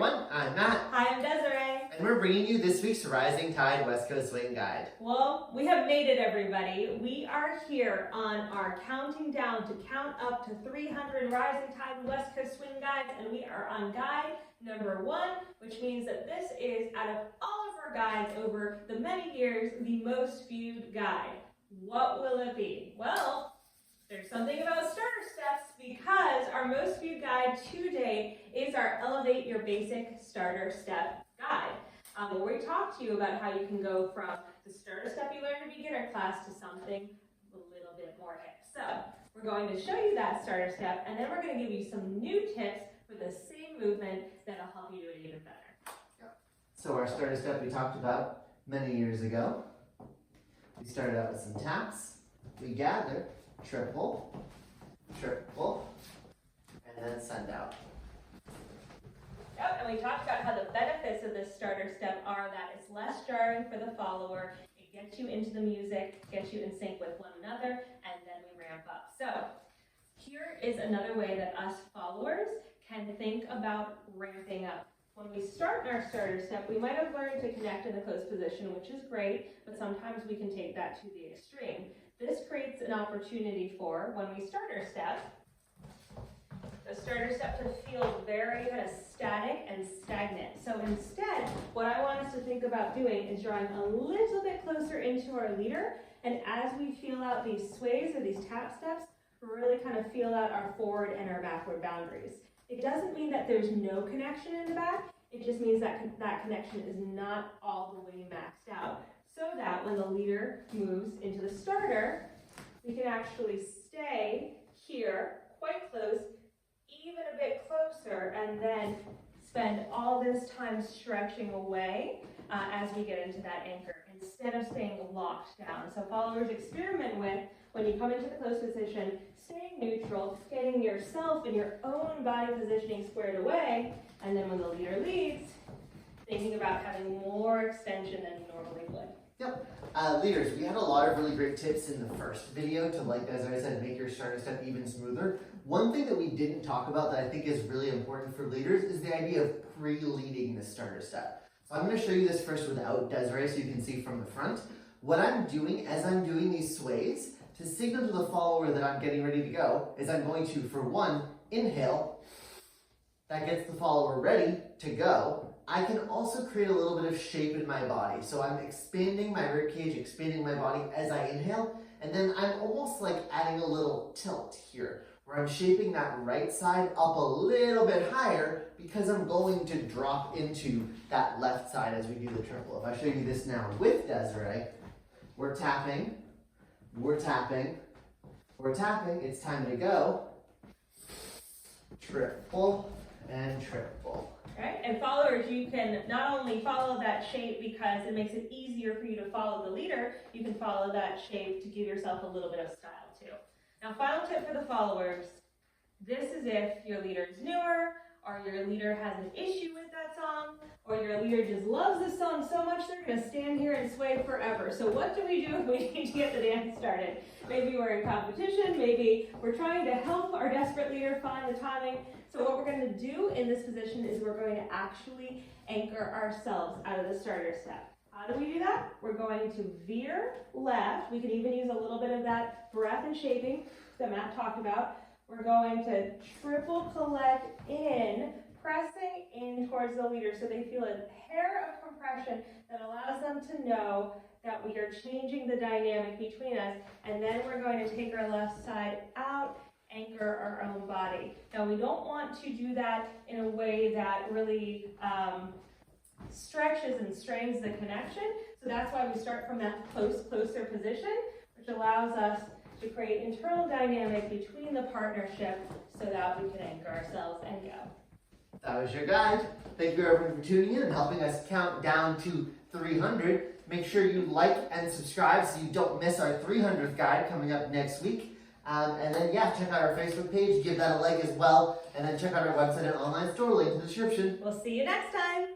everyone, I'm Matt. Hi, I'm Desiree. And we're bringing you this week's Rising Tide West Coast Swing Guide. Well, we have made it, everybody. We are here on our counting down to count up to 300 Rising Tide West Coast Swing Guides, and we are on guide number 1, which means that this is, out of all of our guides over the many years, the most viewed guide. What will it be? Well, there's something about starter steps because our most viewed guide to date is our Elevate Your Basic Starter Step Guide, where we talk to you about how you can go from the starter step you learned in beginner class to something a little bit more hip. So we're going to show you that starter step, and then we're going to give you some new tips for the same movement that'll help you do it even better. So our starter step we talked about many years ago. We started out with some taps. We gather, triple, triple, and then send out. Yep, and we talked about how the benefits of this starter step are that it's less jarring for the follower, it gets you into the music, gets you in sync with one another, and then we ramp up. So here is another way that us followers can think about ramping up. When we start in our starter step, we might have learned to connect in the closed position, which is great, but sometimes we can take that to the extreme. This creates an opportunity for, when we start our step, the starter step to feel very kind of static and stagnant. So instead, what I want us to think about doing is drawing a little bit closer into our leader, and as we feel out these sways or these tap steps, really kind of feel out our forward and our backward boundaries. It doesn't mean that there's no connection in the back, it just means that that connection is not all the way maxed out, so that when the leader moves into the starter, we can actually stay here quite close, even a bit closer, and then spend all this time stretching away as we get into that anchor, instead of staying locked down. So followers, experiment with, when you come into the closed position, staying neutral, getting yourself and your own body positioning squared away, and then when the leader leads, thinking about having more extension than you normally would. Yep. Leaders, we had a lot of really great tips in the first video to, like as I said, make your starter step even smoother. One thing that we didn't talk about that I think is really important for leaders is the idea of pre-leading the starter step. So I'm going to show you this first without Desiree so you can see from the front. What I'm doing as I'm doing these sways to signal to the follower that I'm getting ready to go is I'm going to, for one, inhale. That gets the follower ready to go. I can also create a little bit of shape in my body. So I'm expanding my ribcage, expanding my body as I inhale, and then I'm almost like adding a little tilt here, where I'm shaping that right side up a little bit higher because I'm going to drop into that left side as we do the triple. If I show you this now with Desiree, we're tapping, we're tapping, we're tapping, it's time to go. Triple and triple. Right? And followers, you can not only follow that shape because it makes it easier for you to follow the leader, you can follow that shape to give yourself a little bit of style too. Now, final tip for the followers, this is if your leader is newer, or your leader has an issue with that song, or your leader just loves this song so much they're going to stand here and sway forever. So what do we do if we need to get the dance started? Maybe we're in competition, maybe we're trying to help our desperate leader find the timing. So what we're going to do in this position is we're going to actually anchor ourselves out of the starter step. How do we do that? We're going to veer left. We can even use a little bit of that breath and shaping that Matt talked about. We're going to triple collect in, pressing in towards the leader so they feel a hair of compression that allows them to know that we are changing the dynamic between us. And then we're going to take our left side out, anchor our own body. Now, we don't want to do that in a way that really stretches and strains the connection. So that's why we start from that closer position, which allows us to create internal dynamic between the partnership so that we can anchor ourselves and go. That was your guide. Thank you everyone for tuning in and helping us count down to 300. Make sure you like and subscribe so you don't miss our 300th guide coming up next week. And then, check out our Facebook page, give that a like as well, and then check out our website and online store, link in the description. We'll see you next time.